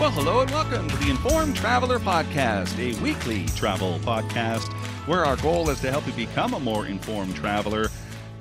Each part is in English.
Well, hello and welcome to the Informed Traveler Podcast, a weekly travel podcast where our goal is to help you become a more informed traveler.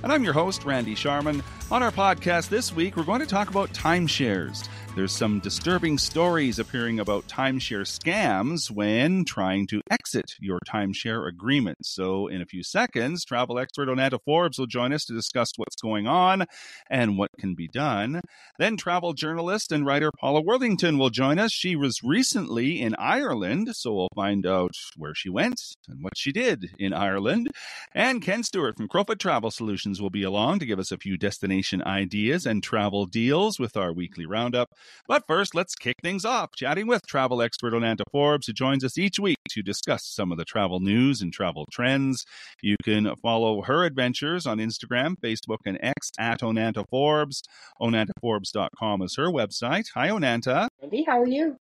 And I'm your host, Randy Sharman. On our podcast this week, we're going to talk about timeshares. There's some disturbing stories appearing about timeshare scams when trying to exit your timeshare agreement. So in a few seconds, travel expert Onanta Forbes will join us to discuss what's going on and what can be done. Then travel journalist and writer Paula Worthington will join us. She was recently in Ireland, so we'll find out where she went and what she did in Ireland. And Ken Stewart from Crowfoot Travel Solutions will be along to give us a few destination ideas and travel deals with our weekly roundup. But first, let's kick things off, chatting with travel expert Onanta Forbes, who joins us each week to discuss some of the travel news and travel trends. You can follow her adventures on Instagram, Facebook, and X at Onanta Forbes. OnantaForbes.com is her website. Hi, Onanta. Andy, how are you?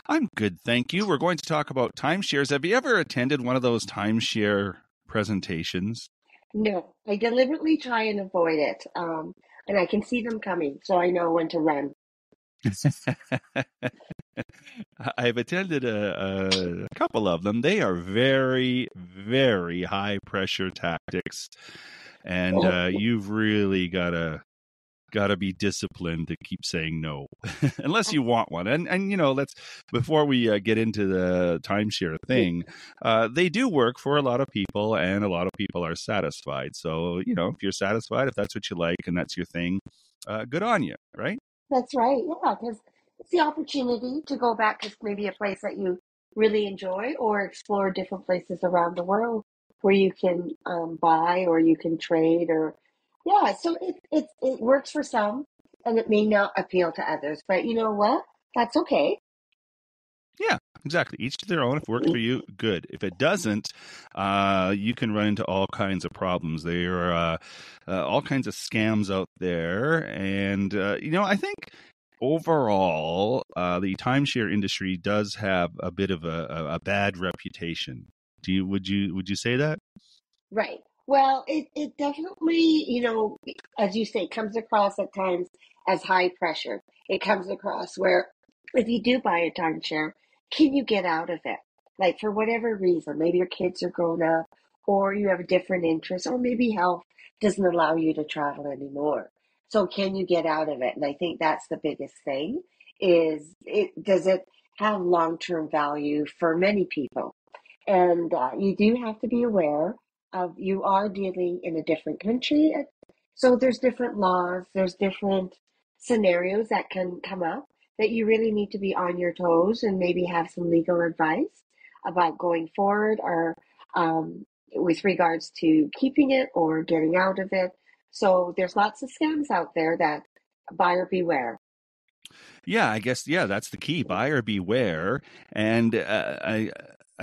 I'm good, thank you. We're going to talk about timeshares. Have you ever attended one of those timeshare presentations? No, I deliberately try and avoid it. And I can see them coming, so I know when to run. I've attended a couple of them. They are very, very high pressure tactics, and you've really gotta be disciplined to keep saying no, unless you want one. And you know, let's before we get into the timeshare thing, they do work for a lot of people, and a lot of people are satisfied. So you know, if you're satisfied, if that's what you like and that's your thing, good on you, right? That's right, yeah, because it's the opportunity to go back to maybe a place that you really enjoy or explore different places around the world where you can buy or you can trade or, yeah, so it works for some and it may not appeal to others, but you know what? That's okay. Yeah, exactly. Each to their own. If it works for you, good. If it doesn't, you can run into all kinds of problems. There are all kinds of scams out there. And, you know, I think overall, the timeshare industry does have a bit of a bad reputation. Would you say that? Right. Well, it definitely, as you say, comes across at times as high pressure. It comes across where if you do buy a timeshare, can you get out of it? Like for whatever reason, maybe your kids are grown up or you have a different interest or maybe health doesn't allow you to travel anymore. So can you get out of it? And I think that's the biggest thing is does it have long-term value for many people? And you do have to be aware of you are dealing in a different country. So there's different laws, there's different scenarios that can come up that you really need to be on your toes and maybe have some legal advice about going forward or with regards to keeping it or getting out of it. So there's lots of scams out there that buyer beware. Yeah, I guess, yeah, that's the key. Buyer beware. And I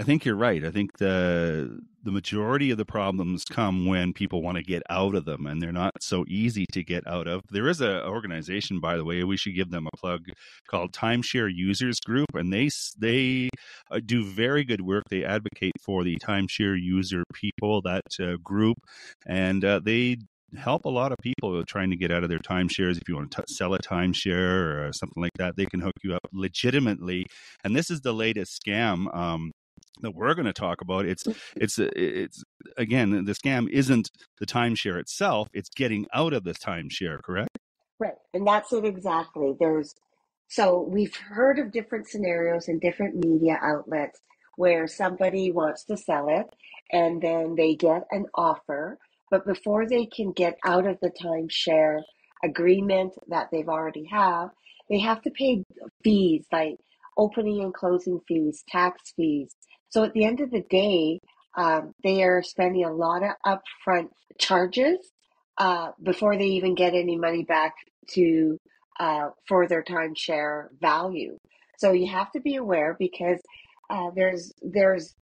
think you're right. I think the majority of the problems come when people want to get out of them, and they're not so easy to get out of. There is an organization, by the way, we should give them a plug, called Timeshare Users Group, and they do very good work. They advocate for the timeshare user people, that group, and they help a lot of people trying to get out of their timeshares. If you want to sell a timeshare or something like that, they can hook you up legitimately. And this is the latest scam that we're going to talk about. It's again, the scam isn't the timeshare itself; it's getting out of the timeshare. Correct? Right, and that's it exactly. So we've heard of different scenarios in different media outlets where somebody wants to sell it and then they get an offer, but before they can get out of the timeshare agreement that they've already have, they have to pay fees like opening and closing fees, tax fees. So at the end of the day, they are spending a lot of upfront charges before they even get any money back to for their timeshare value. So you have to be aware because there's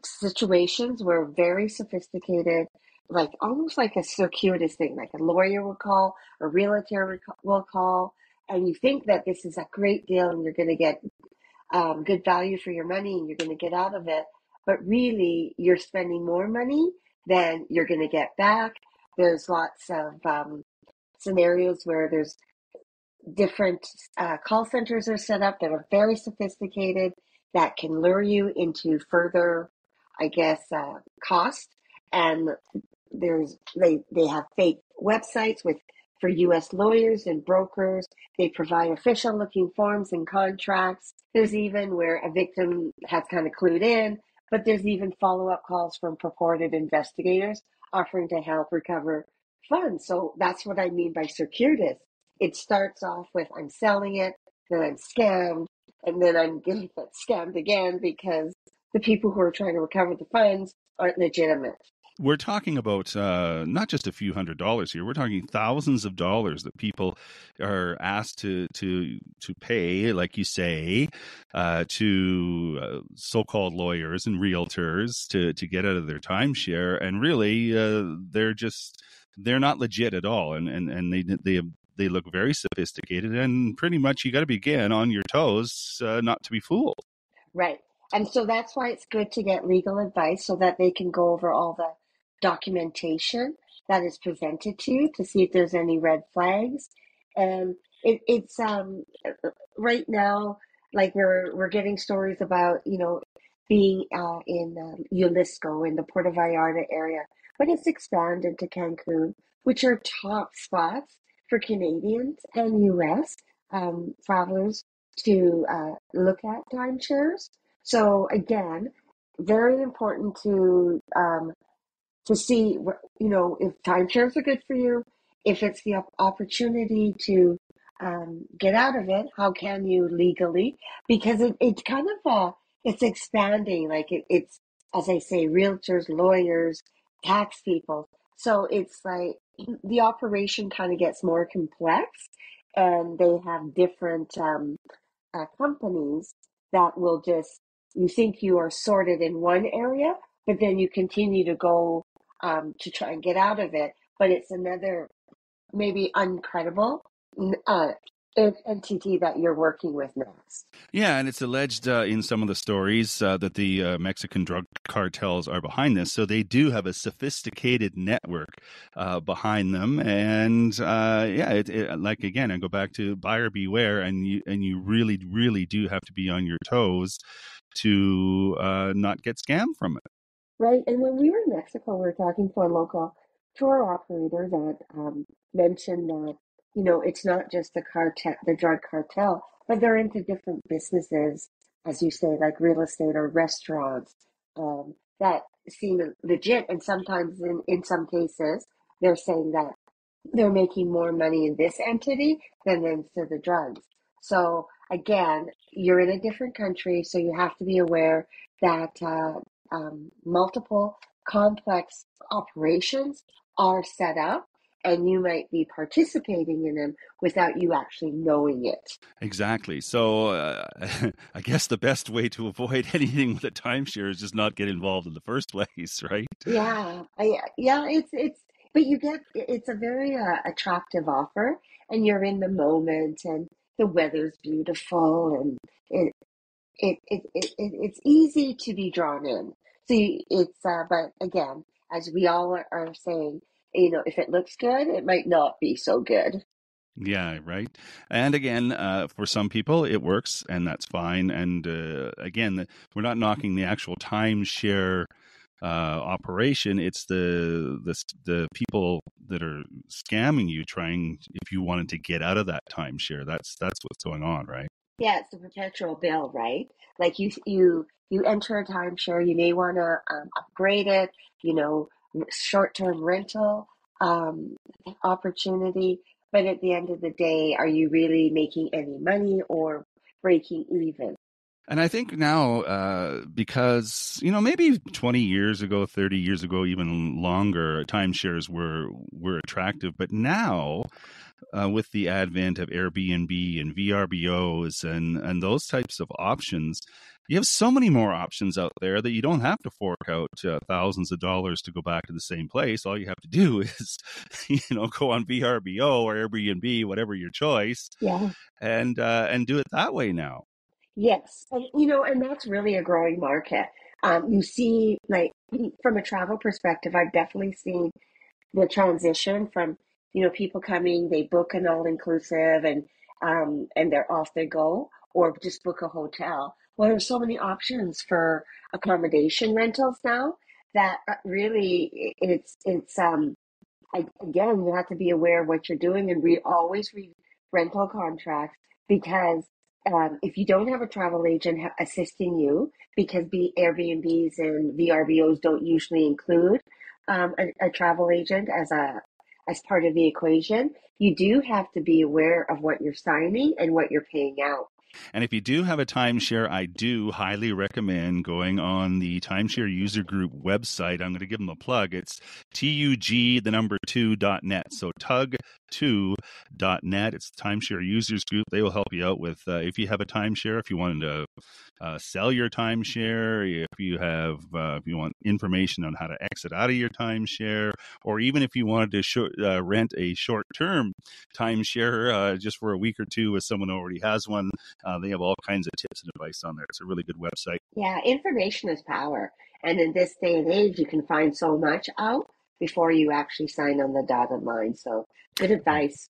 situations where very sophisticated, like almost like a circuitous thing, like a lawyer will call, a realtor will call, and you think that this is a great deal and you're going to get good value for your money and you're going to get out of it, but really you're spending more money than you're going to get back. There's lots of scenarios where there's different call centers are set up that are very sophisticated that can lure you into further, I guess, cost. And they have fake websites with for U.S. lawyers and brokers. They provide official looking forms and contracts. There's even where a victim has kind of clued in, but there's even follow up calls from purported investigators offering to help recover funds. So that's what I mean by circuitous. It starts off with I'm selling it, then I'm scammed, and then I'm getting scammed again because the people who are trying to recover the funds aren't legitimate. We're talking about not just a few $100s here. We're talking thousands of dollars that people are asked to pay, like you say, to so-called lawyers and realtors to get out of their timeshare, and really they're not legit at all, and they look very sophisticated, and pretty much you got to be again on your toes not to be fooled. Right. And so that's why it's good to get legal advice so that they can go over all the documentation that is presented to see if there's any red flags. And it's right now, like we're getting stories about, being in Jalisco in the Puerto Vallarta area, but it's expanded to Cancun, which are top spots for Canadians and U.S. Travelers to look at timeshares. So again, very important to see, if timeshares are good for you, if it's the opportunity to get out of it, how can you legally? Because it's kind of it's expanding. Like it's, as I say, realtors, lawyers, tax people. So it's like the operation kind of gets more complex, and they have different companies that will just, you think you are sorted in one area, but then you continue to go to try and get out of it, but it's another maybe uncredible uh, entity that you're working with next. Yeah, and it's alleged in some of the stories that the Mexican drug cartels are behind this. So they do have a sophisticated network behind them, and yeah, like again, I go back to buyer beware, and you really, really do have to be on your toes to not get scammed from it. Right. And when we were in Mexico, we were talking to a local tour operator that mentioned that, it's not just the cartel, the drug cartel, but they're into different businesses, as you say, like real estate or restaurants, that seem legit. And sometimes in some cases, they're saying that they're making more money in this entity than into the drugs. So again, you're in a different country, so you have to be aware that multiple complex operations are set up, and you might be participating in them without you actually knowing it. Exactly. So I guess the best way to avoid anything with a timeshare is just not get involved in the first place, right? Yeah, yeah, but it's a very attractive offer, and you're in the moment, and the weather's beautiful, and it, it's easy to be drawn in. So but again, as we all are saying, if it looks good, it might not be so good. Yeah, right. And again, for some people, it works, and that's fine. And again, we're not knocking the actual timeshare operation. It's the people that are scamming you, trying if you wanted to get out of that timeshare. That's what's going on, right? Yeah, it's the perpetual bill, right? Like you enter a timeshare, you may want to upgrade it, short-term rental um, opportunity, but at the end of the day, are you really making any money or breaking even? And I think now, because maybe 20 years ago, 30 years ago, even longer, timeshares were attractive. But now, with the advent of Airbnb and VRBOs and those types of options, you have so many more options out there that you don't have to fork out thousands of dollars to go back to the same place. All you have to do is, go on VRBO or Airbnb, whatever your choice, Yeah. and do it that way now. Yes, and that's really a growing market. You see, like from a travel perspective, I've definitely seen the transition from, people coming, they book an all inclusive, and they're off they go, or just book a hotel. Well, there's so many options for accommodation rentals now that really again, you have to be aware of what you're doing and always read rental contracts because if you don't have a travel agent assisting you, because Airbnbs and VRBOs don't usually include a travel agent as part of the equation, you do have to be aware of what you're signing and what you're paying out. And if you do have a timeshare, I do highly recommend going on the Timeshare User Group website. I'm going to give them a plug. It's TUG2.net. So TUG2.net. It's the Timeshare Users Group. They will help you out with if you have a timeshare, if you wanted to sell your timeshare, if you want information on how to exit out of your timeshare, or even if you wanted to rent a short-term timeshare just for a week or two with someone who already has one. They have all kinds of tips and advice on there. It's a really good website. Yeah, information is power. And in this day and age, you can find so much out before you actually sign on the dotted line. So good advice.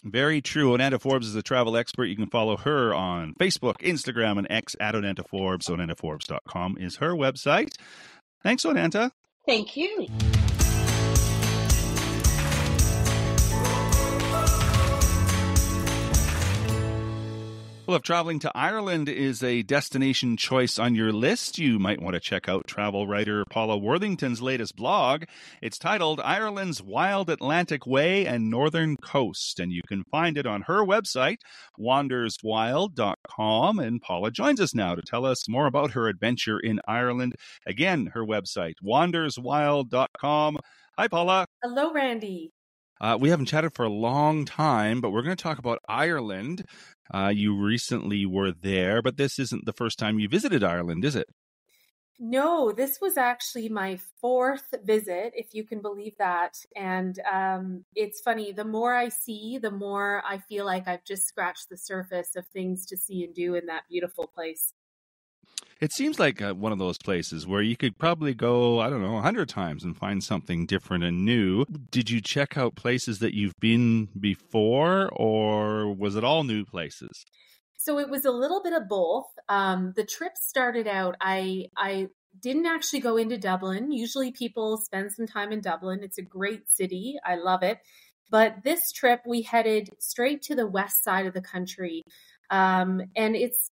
Very true. Onanta Forbes is a travel expert. You can follow her on Facebook, Instagram, and X at Onanta Forbes. OnantaForbes.com is her website. Thanks, Onanta. Thank you. Well, if traveling to Ireland is a destination choice on your list, you might want to check out travel writer Paula Worthington's latest blog. It's titled Ireland's Wild Atlantic Way and Northern Coast, and you can find it on her website, wanderswild.com. And Paula joins us now to tell us more about her adventure in Ireland. Again, her website, wanderswild.com. Hi, Paula. Hello, Randy. We haven't chatted for a long time, but we're going to talk about Ireland. You recently were there, but this isn't the first time you visited Ireland, is it? No, this was actually my fourth visit, if you can believe that. And it's funny, the more I see, the more I feel like I've just scratched the surface of things to see and do in that beautiful place. It seems like one of those places where you could probably go, 100 times and find something different and new. Did you check out places that you've been before, or was it all new places? So it was a little bit of both. The trip started out, I didn't actually go into Dublin. Usually people spend some time in Dublin. It's a great city. I love it. But this trip, we headed straight to the west side of the country. And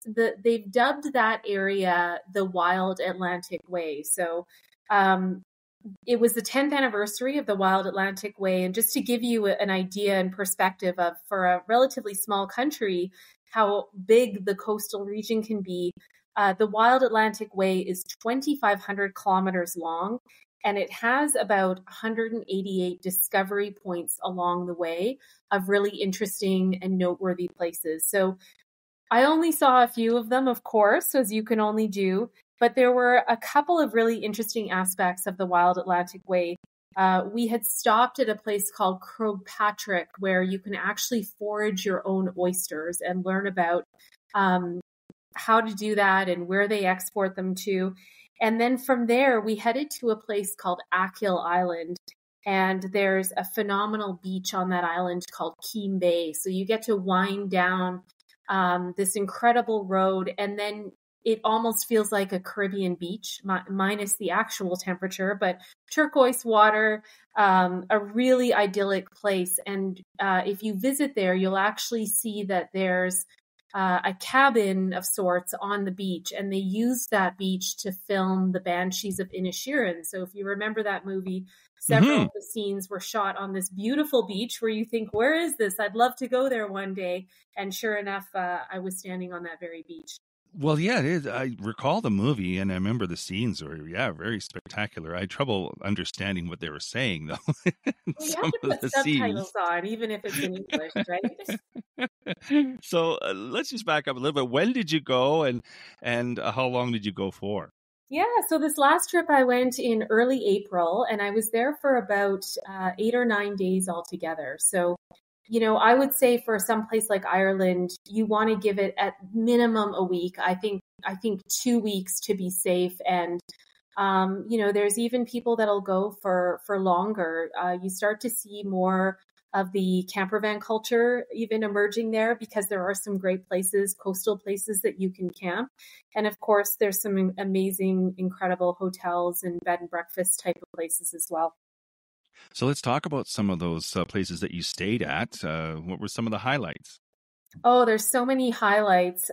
they've dubbed that area the Wild Atlantic Way. So it was the 10th anniversary of the Wild Atlantic Way. And just to give you an idea and perspective of, for a relatively small country, how big the coastal region can be, the Wild Atlantic Way is 2,500 kilometers long, and it has about 188 discovery points along the way of really interesting and noteworthy places. So I only saw a few of them, of course, as you can only do, but there were a couple of really interesting aspects of the Wild Atlantic Way. We had stopped at a place called Crowfoot, where you can actually forage your own oysters and learn about how to do that and where they export them to. And then from there, we headed to a place called Achill Island. And there's a phenomenal beach on that island called Keem Bay. So you get to wind down this incredible road, and then it almost feels like a Caribbean beach, minus the actual temperature, but turquoise water, a really idyllic place. And if you visit there, you'll actually see that there's a cabin of sorts on the beach, and they used that beach to film The Banshees of Inisherin. So if you remember that movie, several of the scenes were shot on this beautiful beach where you think, where is this? I'd love to go there one day. And sure enough, I was standing on that very beach. Well, yeah, it is. I recall the movie, and I remember the scenes were, very spectacular. I had trouble understanding what they were saying, though. Well, you have to put subtitles on, even if it's in English, right? So let's just back up a little bit. When did you go, and how long did you go for? Yeah, so this last trip I went in early April, and I was there for about 8 or 9 days altogether. So, I would say for some place like Ireland, you want to give it at minimum a week. I think 2 weeks to be safe. And, there's even people that'll go for longer. You start to see more of the camper van culture even emerging there, because there are some great places, coastal places that you can camp. And of course, there's some amazing, incredible hotels and bed and breakfast type of places as well. So let's talk about some of those places that you stayed at. What were some of the highlights? Oh, there's so many highlights.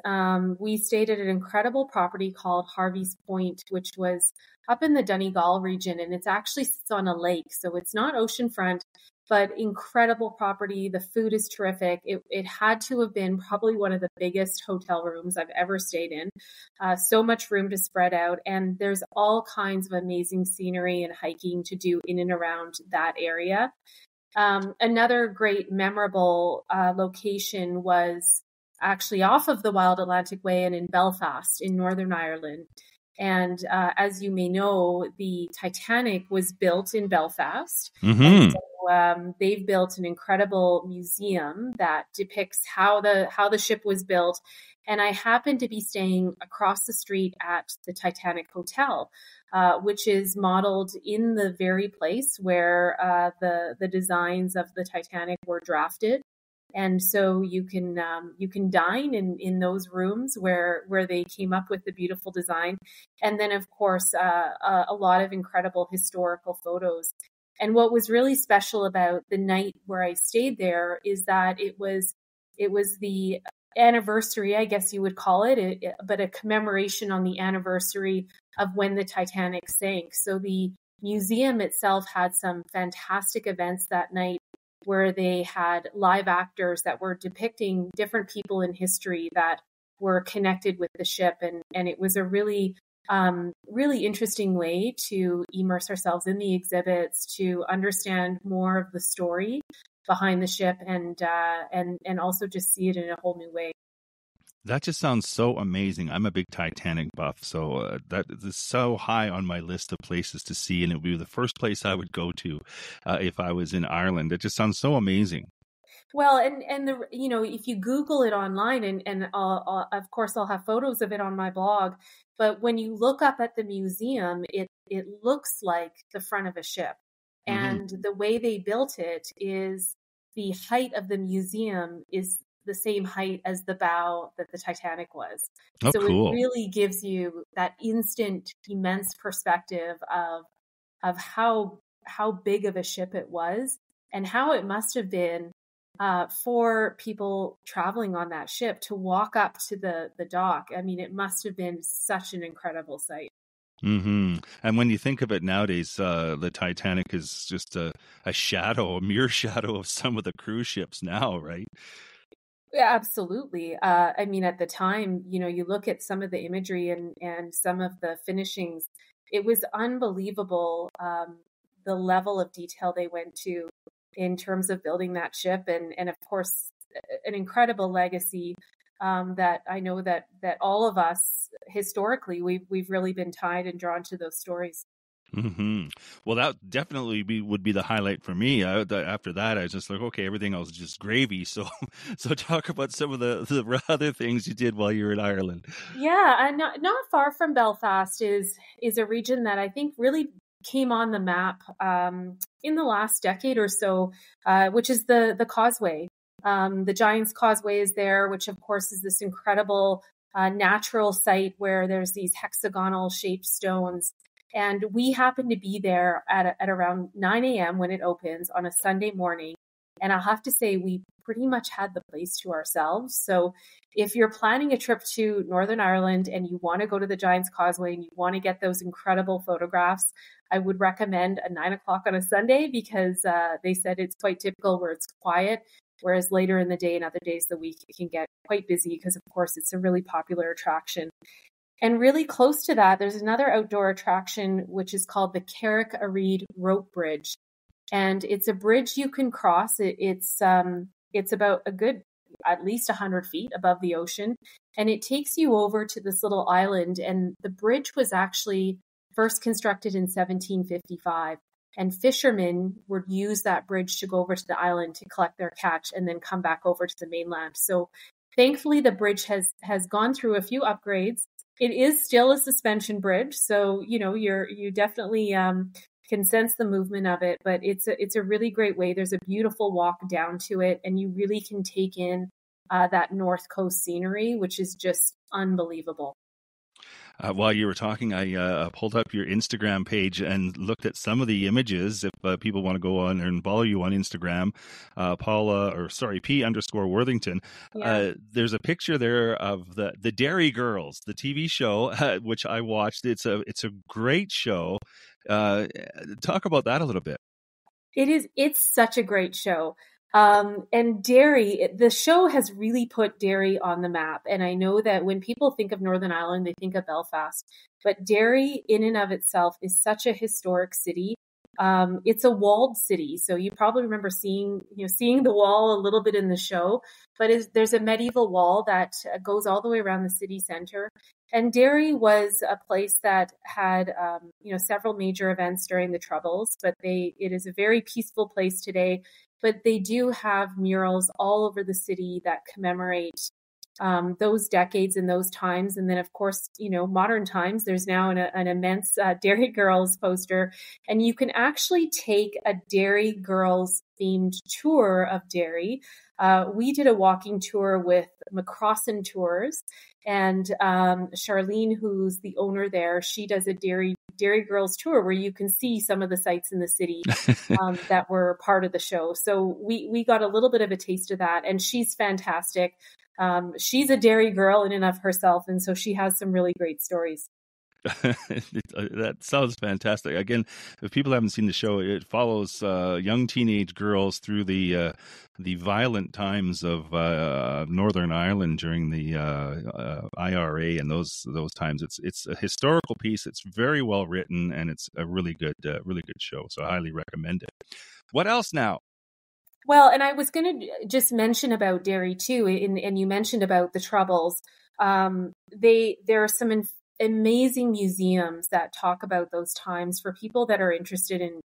We stayed at an incredible property called Harvey's Point, which was up in the Donegal region, and it's actually sits on a lake. So it's not oceanfront, but incredible property. The food is terrific. It had to have been probably one of the biggest hotel rooms I've ever stayed in. So much room to spread out. And there's all kinds of amazing scenery and hiking to do in and around that area. Another great memorable location was actually off of the Wild Atlantic Way and in Belfast in Northern Ireland. And as you may know, the Titanic was built in Belfast. Mm-hmm. And so they've built an incredible museum that depicts how the ship was built. And I happened to be staying across the street at the Titanic Hotel, which is modeled in the very place where the designs of the Titanic were drafted. And so you can dine in those rooms where they came up with the beautiful design. And then, of course, a lot of incredible historical photos. And what was really special about the night where I stayed there is that it was the anniversary, I guess you would call it, but a commemoration on the anniversary of when the Titanic sank. So the museum itself had some fantastic events that night where they had live actors that were depicting different people in history that were connected with the ship. And it was a really, really interesting way to immerse ourselves in the exhibits, to understand more of the story behind the ship, and also just see it in a whole new way. That just sounds so amazing. I'm a big Titanic buff, so that is so high on my list of places to see, and it would be the first place I would go to if I was in Ireland. It just sounds so amazing. Well, and the if you Google it online, and of course I'll have photos of it on my blog, but when you look up at the museum, it looks like the front of a ship, and the way they built it is the height of the museum is the same height as the bow that the Titanic was. Oh, so cool. It really gives you that instant, immense perspective of how big of a ship it was, and how it must have been for people traveling on that ship to walk up to the dock. I mean, it must have been such an incredible sight. Mm-hmm. And when you think of it nowadays, the Titanic is just a mere shadow of some of the cruise ships now, right? Yeah, absolutely. I mean, at the time, you look at some of the imagery and some of the finishings, it was unbelievable, the level of detail they went to in terms of building that ship. And of course, an incredible legacy that I know that all of us historically, we've really been tied and drawn to those stories. Mm-hmm. Well, that definitely would be the highlight for me. After that, I was just like, okay, everything else is just gravy. So talk about some of the other things you did while you were in Ireland. Yeah, and not far from Belfast is a region that I think really came on the map in the last decade or so, which is the Causeway. The Giant's Causeway is there, which of course is this incredible natural site where there's these hexagonal shaped stones. And we happened to be there at around 9 a.m. when it opens on a Sunday morning. And I'll have to say, we pretty much had the place to ourselves. So if you're planning a trip to Northern Ireland and you want to go to the Giant's Causeway and you want to get those incredible photographs, I would recommend a 9 o'clock on a Sunday, because they said it's quite typical where it's quiet. Whereas later in the day and other days of the week, it can get quite busy because, of course, it's a really popular attraction. And really close to that, there's another outdoor attraction, which is called the Carrick Areed Rope Bridge. And it's a bridge you can cross. It's about a good, at least 100 feet above the ocean. And it takes you over to this little island. And the bridge was actually first constructed in 1755. And fishermen would use that bridge to go over to the island to collect their catch and then come back over to the mainland. So thankfully, the bridge has gone through a few upgrades. It is still a suspension bridge, so you definitely can sense the movement of it, but it's a really great way. There's a beautiful walk down to it, and you really can take in that North Coast scenery, which is just unbelievable. While you were talking, I pulled up your Instagram page and looked at some of the images. If people want to go on and follow you on Instagram, P_Worthington. Yeah. There's a picture there of the Dairy Girls, the TV show, which I watched. It's a great show. Talk about that a little bit. It's such a great show. And Derry, the show has really put Derry on the map. And I know that when people think of Northern Ireland, they think of Belfast. But Derry, in and of itself, is such a historic city. It's a walled city, so you probably remember seeing the wall a little bit in the show. But there's a medieval wall that goes all the way around the city center. And Derry was a place that had several major events during the Troubles. But it is a very peaceful place today. But they do have murals all over the city that commemorate those decades and those times. And then, of course, modern times, there's now an immense Dairy Girls poster. And you can actually take a Dairy Girls themed tour of Derry. We did a walking tour with McCrossan Tours. And Charlene, who's the owner there, she does a Dairy Girls tour where you can see some of the sites in the city that were part of the show. So we got a little bit of a taste of that, and she's fantastic. She's a Dairy girl in and of herself, and so she has some really great stories. That sounds fantastic. Again, if people haven't seen the show, it follows young teenage girls through the violent times of Northern Ireland during the IRA and those times. It's a historical piece. It's very well written, and it's a really good show. So I highly recommend it. What else now? Well, and I was going to just mention about Derry too, and you mentioned about the Troubles. There are some amazing museums that talk about those times for people that are interested in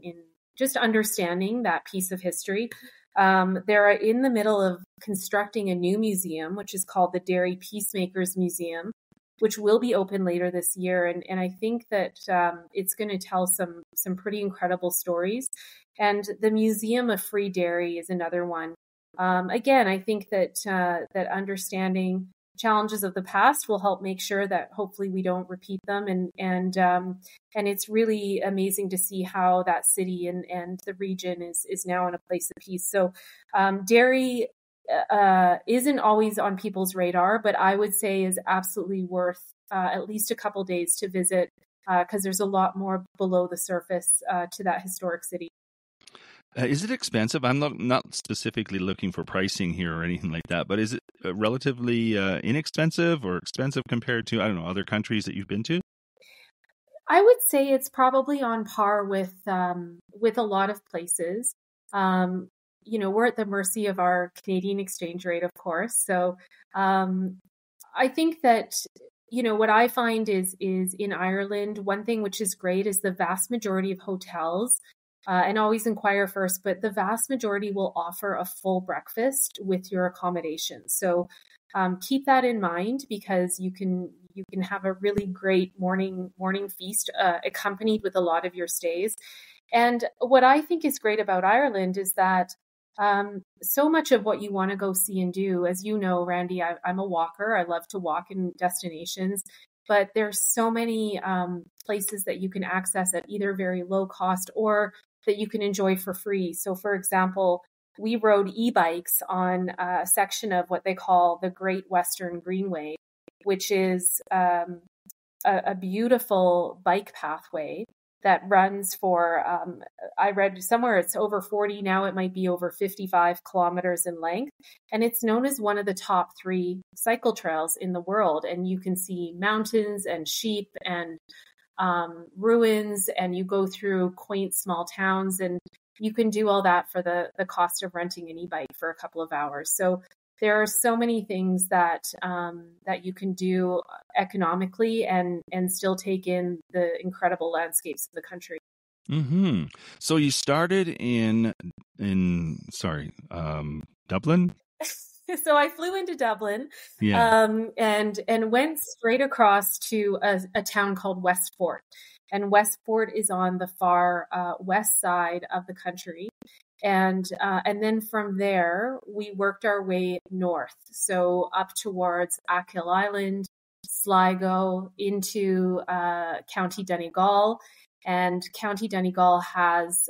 just understanding that piece of history. They're in the middle of constructing a new museum, which is called the Derry Peacemakers Museum, which will be open later this year. And I think that it's going to tell some pretty incredible stories. And the Museum of Free Derry is another one. Again, I think that understanding challenges of the past will help make sure that hopefully we don't repeat them. And it's really amazing to see how that city and the region is now in a place of peace. So Derry isn't always on people's radar, but I would say is absolutely worth at least a couple days to visit because there's a lot more below the surface to that historic city. Is it expensive? I'm not specifically looking for pricing here or anything like that, but is it relatively inexpensive or expensive compared to, I don't know, other countries that you've been to? I would say it's probably on par with a lot of places. We're at the mercy of our Canadian exchange rate, of course. So I think that, what I find is in Ireland, one thing which is great is the vast majority of hotels, and always inquire first, but the vast majority will offer a full breakfast with your accommodation. So keep that in mind because you can have a really great morning feast accompanied with a lot of your stays. And what I think is great about Ireland is that so much of what you want to go see and do, as you know, Randy, I'm a walker. I love to walk in destinations, but there's so many places that you can access at either very low cost or that you can enjoy for free. So, for example, we rode e-bikes on a section of what they call the Great Western Greenway, which is a beautiful bike pathway that runs for, I read somewhere it's over 40, now it might be over 55 kilometers in length. And it's known as one of the top 3 cycle trails in the world. And you can see mountains and sheep and ruins, and you go through quaint small towns, and you can do all that for the cost of renting an e-bike for a couple of hours. So there are so many things that you can do economically and still take in the incredible landscapes of the country. Mm-hmm. So you started in Dublin? So I flew into Dublin, yeah. and went straight across to a town called Westport. and Westport is on the far west side of the country. And then from there, we worked our way north, so up towards Achill Island, Sligo, into County Donegal. And County Donegal has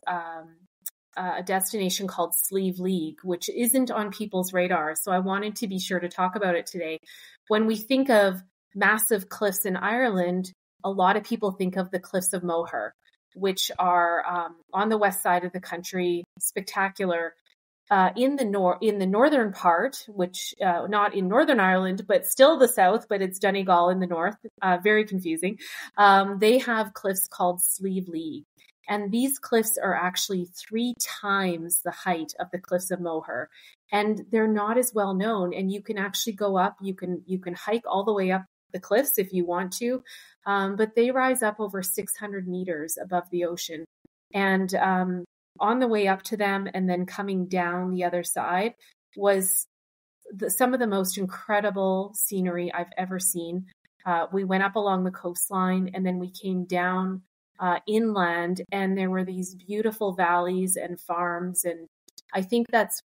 a destination called Slieve League, which isn't on people's radar. So I wanted to be sure to talk about it today. When we think of massive cliffs in Ireland, a lot of people think of the cliffs of Moher, which are on the west side of the country, spectacular. In the northern part, which not in Northern Ireland, but still the south, but it's Donegal in the north. Very confusing. They have cliffs called Slieve League. And these cliffs are actually 3 times the height of the cliffs of Moher. And they're not as well known. And you can actually go up, you can hike all the way up the cliffs if you want to. But they rise up over 600 meters above the ocean. And on the way up to them and then coming down the other side was some of the most incredible scenery I've ever seen. We went up along the coastline and then we came down inland, and there were these beautiful valleys and farms. And I think that's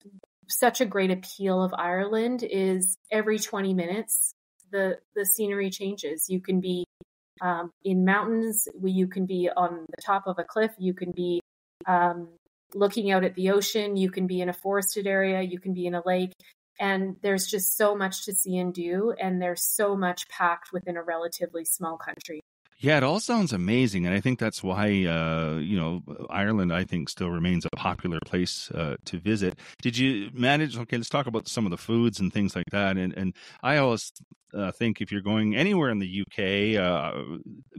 such a great appeal of Ireland is every 20 minutes, the scenery changes. You can be in mountains, you can be on the top of a cliff, you can be looking out at the ocean, you can be in a forested area, you can be in a lake. And there's just so much to see and do. And there's so much packed within a relatively small country. Yeah, it all sounds amazing, and I think that's why Ireland, I think, still remains a popular place to visit. Did you manage? Okay, let's talk about some of the foods and things like that. And I always think if you're going anywhere in the UK,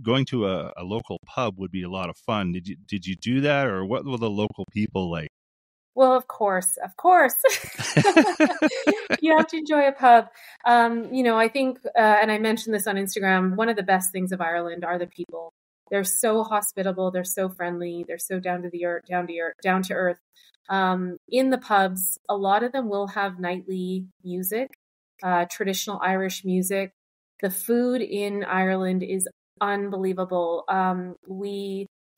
going to a local pub would be a lot of fun. Did you do that, or what were the local people like? Well, of course. You have to enjoy a pub. I think, and I mentioned this on Instagram, one of the best things of Ireland are the people. They're so hospitable. They're so friendly. They're so down to earth. In the pubs, a lot of them will have nightly music, traditional Irish music. The food in Ireland is unbelievable.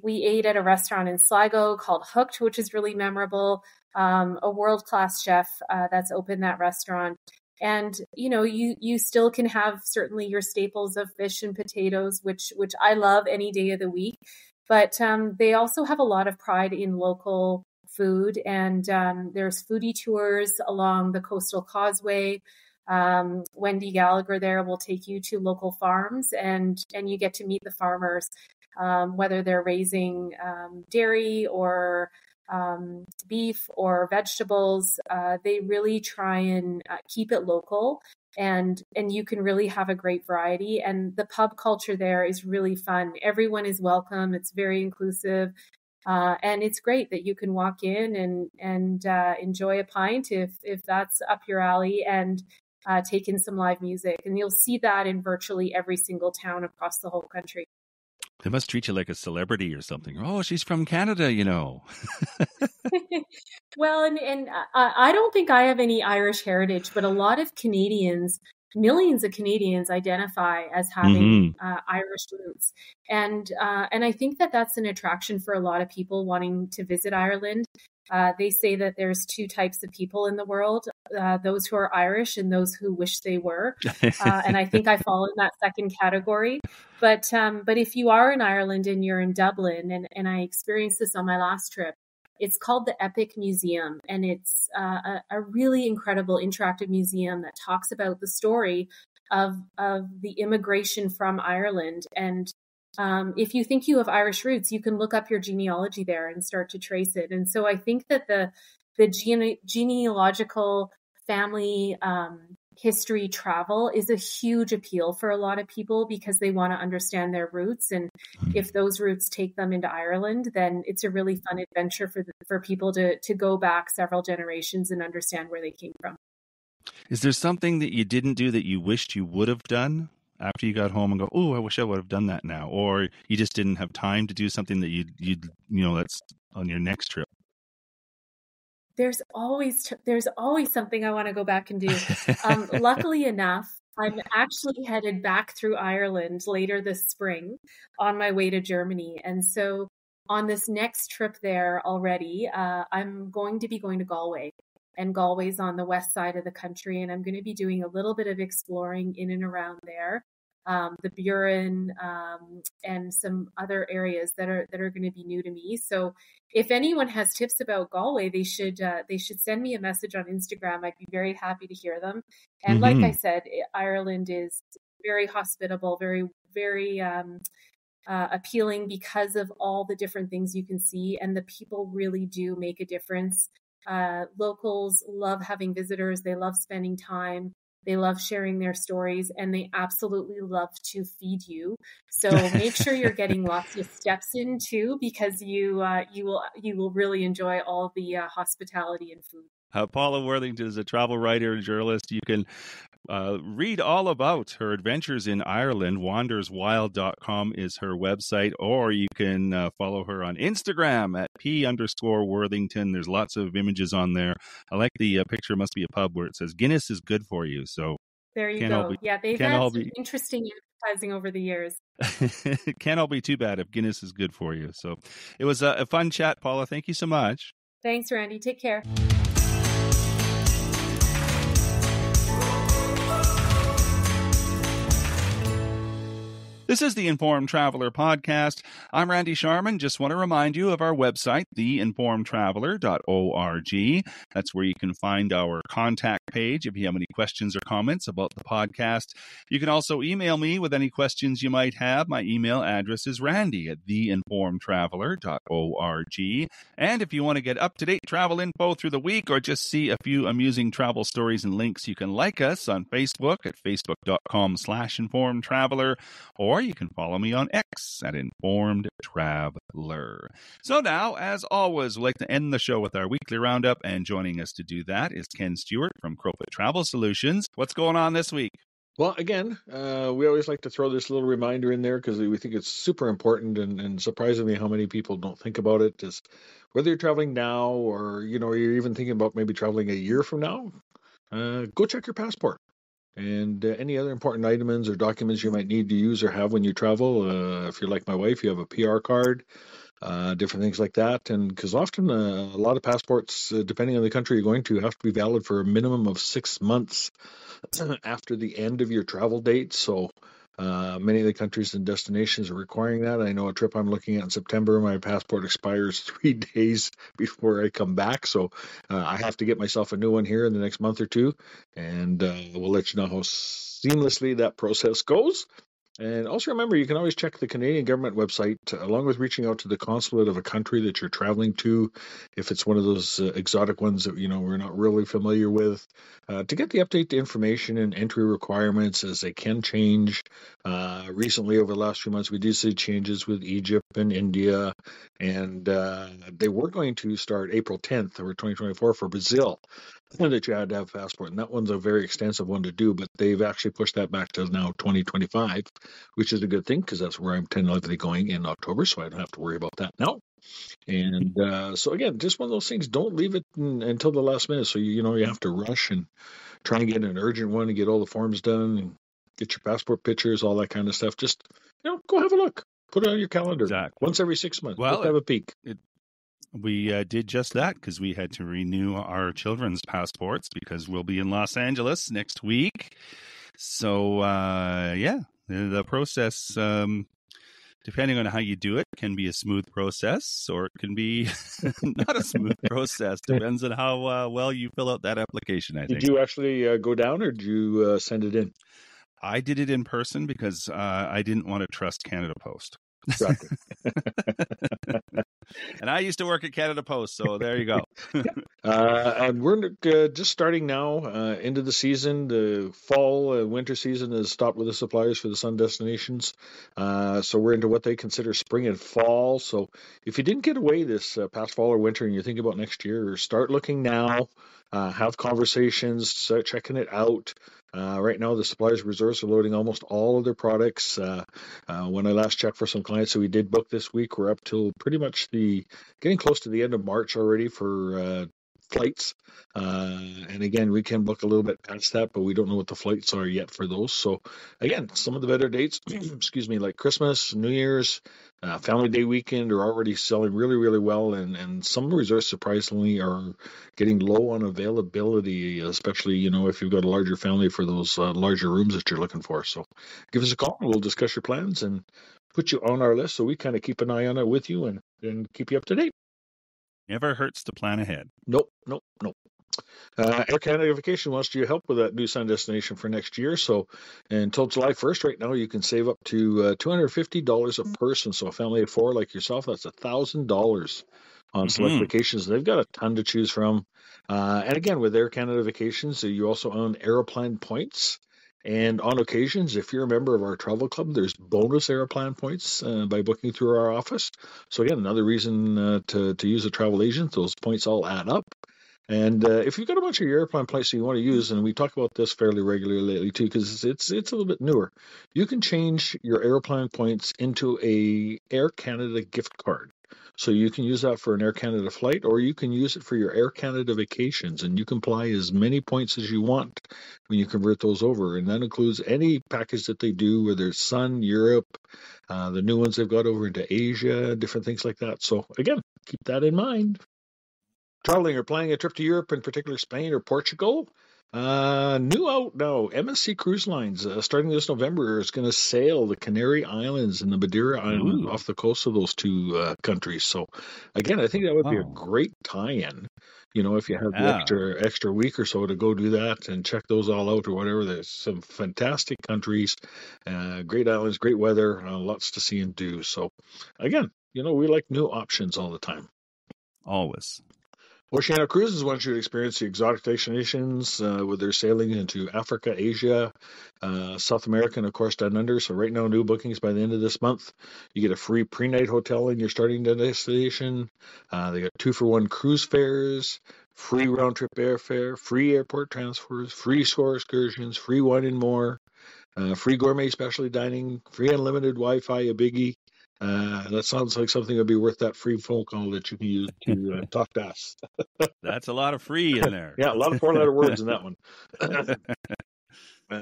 We ate at a restaurant in Sligo called Hooked, which is really memorable. A world-class chef that's opened that restaurant. And, you still can have certainly your staples of fish and potatoes, which I love any day of the week. But they also have a lot of pride in local food. And there's foodie tours along the Coastal Causeway. Wendy Gallagher there will take you to local farms and you get to meet the farmers. Whether they're raising dairy or beef or vegetables, they really try and keep it local, and you can really have a great variety. And the pub culture there is really fun. Everyone is welcome. It's very inclusive, and it's great that you can walk in and enjoy a pint if that's up your alley, and take in some live music. And you'll see that in virtually every single town across the whole country. They must treat you like a celebrity or something. Oh, she's from Canada, Well, and I don't think I have any Irish heritage, but a lot of Canadians, millions of Canadians identify as having Irish roots. And I think that that's an attraction for a lot of people wanting to visit Ireland. They say that there's 2 types of people in the world, those who are Irish and those who wish they were. And I think I fall in that second category. But if you are in Ireland and you're in Dublin, and I experienced this on my last trip, it's called the Epic Museum. And it's a really incredible interactive museum that talks about the story of the immigration from Ireland. And if you think you have Irish roots, you can look up your genealogy there and start to trace it. And so I think that the genealogical family history travel is a huge appeal for a lot of people because they want to understand their roots. And if those roots take them into Ireland, then it's a really fun adventure for people to go back several generations and understand where they came from. Is there something that you didn't do that you wished you would have done after you got home and go, oh, I wish I would have done that now? Or you just didn't have time to do something that you'd that's on your next trip? There's always something I want to go back and do. Luckily enough, I'm actually headed back through Ireland later this spring on my way to Germany. And so on this next trip there already, I'm going to be going to Galway. And Galway's on the west side of the country. And I'm going to be doing a little bit of exploring in and around there. The Burin, and some other areas that are going to be new to me. So if anyone has tips about Galway, they should send me a message on Instagram. I'd be very happy to hear them. And like I said, Ireland is very hospitable, very, very appealing because of all the different things you can see, and the people really do make a difference. Locals love having visitors. They love spending time. They love sharing their stories, and they absolutely love to feed you. So make sure you're getting lots of steps in too, because you will really enjoy all the hospitality and food. Paula Worthington is a travel writer and journalist. You can read all about her adventures in Ireland. Wanderswild.com is her website, or you can follow her on Instagram at @P_Worthington. There's lots of images on there. I like the picture, must be a pub, where it says Guinness is good for you. So there you go. They've had some interesting advertising over the years. It can't all be too bad if Guinness is good for you. So it was a fun chat, Paula. Thank you so much. Thanks, Randy. Take care. This is the Informed Traveler Podcast. I'm Randy Sharman. Just want to remind you of our website, theinformedtraveler.org. That's where you can find our contact page if you have any questions or comments about the podcast. You can also email me with any questions you might have. My email address is randy@theinformedtraveler.org. And if you want to get up-to-date travel info through the week, or just see a few amusing travel stories and links, you can like us on Facebook at facebook.com/informedtraveler, or you can follow me on X at Informed Traveler. So now, as always, we'd like to end the show with our weekly roundup, and joining us to do that is Ken Stewart from Crowfoot Travel Solutions. What's going on this week? Well, again, we always like to throw this little reminder in there because we think it's super important, and surprisingly how many people don't think about it. Is whether you're traveling now, or you're even thinking about maybe traveling a year from now, go check your passport. And any other important items or documents you might need to use or have when you travel. If you're like my wife, you have a PR card, different things like that. And because often a lot of passports, depending on the country you're going to, have to be valid for a minimum of 6 months after the end of your travel date. So many of the countries and destinations are requiring that. I know a trip I'm looking at in September, my passport expires 3 days before I come back. So I have to get myself a new one here in the next month or two. And we'll let you know how seamlessly that process goes. And also remember, you can always check the Canadian government website, along with reaching out to the consulate of a country that you're traveling to, if it's one of those exotic ones that we're not really familiar with, to get the update to information and entry requirements, as they can change. Recently, over the last few months, we did see changes with Egypt and India, and they were going to start April 10th of 2024 for Brazil, that you had to have a passport, and that one's a very extensive one to do, but they've actually pushed that back to now 2025, which is a good thing, because that's where I'm tentatively going in October, so I don't have to worry about that now. And so again, just one of those things, don't leave it until the last minute, so you have to rush and try and get an urgent one and get all the forms done and get your passport pictures, all that kind of stuff. Just go have a look, put it on your calendar. Exactly. Once every 6 months. Well, have a peek. We did just that because we had to renew our children's passports because we'll be in Los Angeles next week. So, the process, depending on how you do it, can be a smooth process, or it can be not a smooth process. Depends on how well you fill out that application, I think. Did you actually go down, or did you send it in? I did it in person because I didn't want to trust Canada Post. Exactly. And I used to work at Canada Post, so there you go. And we're just starting now into the season. The fall, winter season has stopped with the suppliers for the sun destinations. So we're into what they consider spring and fall. So if you didn't get away this past fall or winter and you're thinking about next year, start looking now. Have conversations, start checking it out. Right now, the suppliers resorts are loading almost all of their products. When I last checked for some clients that we did book this week, we're up till pretty much getting close to the end of March already for flights. And again, we can book a little bit past that, but we don't know what the flights are yet for those. So again, some of the better dates, excuse me, like Christmas, New Year's, Family Day weekend are already selling really, really well. And some resorts surprisingly are getting low on availability, especially, if you've got a larger family for those larger rooms that you're looking for. So give us a call and we'll discuss your plans and put you on our list so we kind of keep an eye on it with you and keep you up to date. Never hurts to plan ahead. Nope. Air Canada Vacation wants you help with that new sun destination for next year. So until July 1st, right now, you can save up to $250 a person. So a family of four like yourself, that's $1,000 on select vacations. They've got a ton to choose from. And again, with Air Canada Vacations, you also own Aeroplan points. And on occasions, if you're a member of our travel club, there's bonus Aeroplan points by booking through our office. So again, another reason to use a travel agent. Those points all add up. And if you've got a bunch of your Aeroplan points that you want to use, and we talk about this fairly regularly lately too, because it's a little bit newer, you can change your Aeroplan points into a Air Canada gift card. So you can use that for an Air Canada flight, or you can use it for your Air Canada vacations, and you can apply as many points as you want when you convert those over. And that includes any package that they do, whether it's Sun, Europe, the new ones they've got over into Asia, different things like that. So again, keep that in mind. Traveling or planning a trip to Europe, in particular Spain or Portugal. New out now, MSC Cruise Lines, starting this November, is going to sail the Canary Islands and the Madeira Islands off the coast of those two countries. So, again, I think that would be a great tie-in. If you have the extra week or so to go do that and check those all out or whatever. There's some fantastic countries, great islands, great weather, lots to see and do. So, again, we like new options all the time. Always. Oceania Cruises wants you to experience the exotic destinations with their sailing into Africa, Asia, South America, and of course down under. So right now, new bookings by the end of this month. You get a free pre-night hotel in your starting destination. They got 2-for-1 cruise fares, free round-trip airfare, free airport transfers, free shore excursions, free wine and more, free gourmet specialty dining, free unlimited Wi-Fi, a biggie. That sounds like something that would be worth that free phone call that you can use to talk to us. That's a lot of free in there. Yeah, a lot of 4-letter words in that one.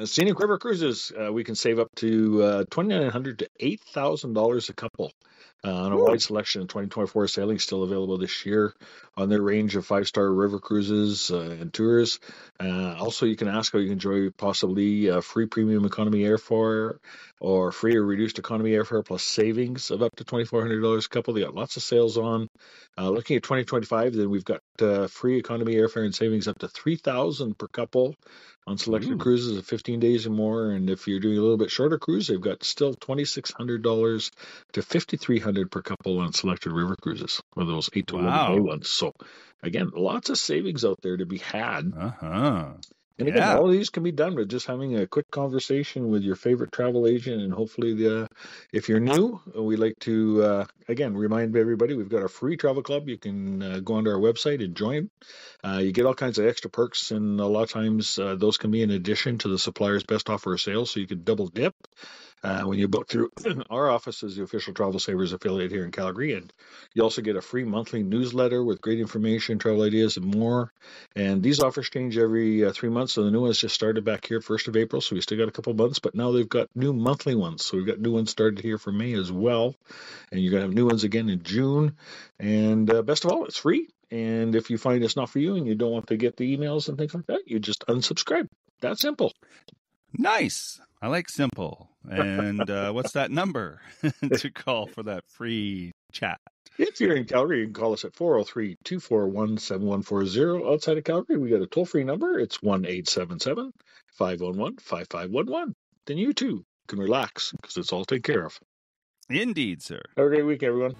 Scenic River Cruises, we can save up to $2,900 to $8,000 a couple on a wide selection of 2024 sailing still available this year on their range of 5-star river cruises and tours. Also, you can ask how you can enjoy possibly free premium economy airfare or free or reduced economy airfare plus savings of up to $2,400 a couple. They got lots of sales on. Looking at 2025, then we've got free economy airfare and savings up to $3,000 per couple on selected cruises of 15 days or more. And if you're doing a little bit shorter cruise, they've got still $2,600 to $5,300 per couple on selected river cruises, or those 8 to 11 day ones. So again, lots of savings out there to be had. And again, all of these can be done with just having a quick conversation with your favorite travel agent. And hopefully, if you're new, we like to, again, remind everybody we've got a free travel club. You can go onto our website and join. You get all kinds of extra perks, and a lot of times those can be in addition to the supplier's best offer or sale, so you can double dip. When you book through our office as the official Travel Savers affiliate here in Calgary. And you also get a free monthly newsletter with great information, travel ideas, and more. And these offers change every 3 months. So the new ones just started back here 1st of April. So we still got a couple of months, but now they've got new monthly ones. So we've got new ones started here for May as well. And you're going to have new ones again in June. And best of all, it's free. And if you find it's not for you and you don't want to get the emails and things like that, you just unsubscribe. That simple. Nice. I like simple. And what's that number to call for that free chat? If you're in Calgary, you can call us at 403-241-7140. Outside of Calgary, we got a toll-free number. It's 1-877-511-5511. Then you, too, can relax because it's all taken care of. Indeed, sir. Have a great week, everyone.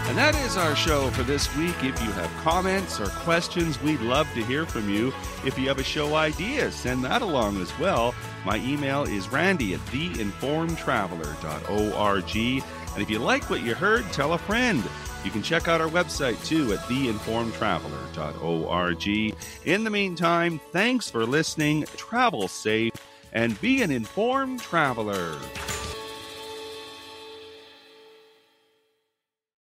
And that is our show for this week. If you have comments or questions, we'd love to hear from you. If you have a show idea, send that along as well. My email is randy@theinformedtraveler.org. And if you like what you heard, tell a friend. You can check out our website too at theinformedtraveler.org. In the meantime, thanks for listening, travel safe, and be an informed traveler.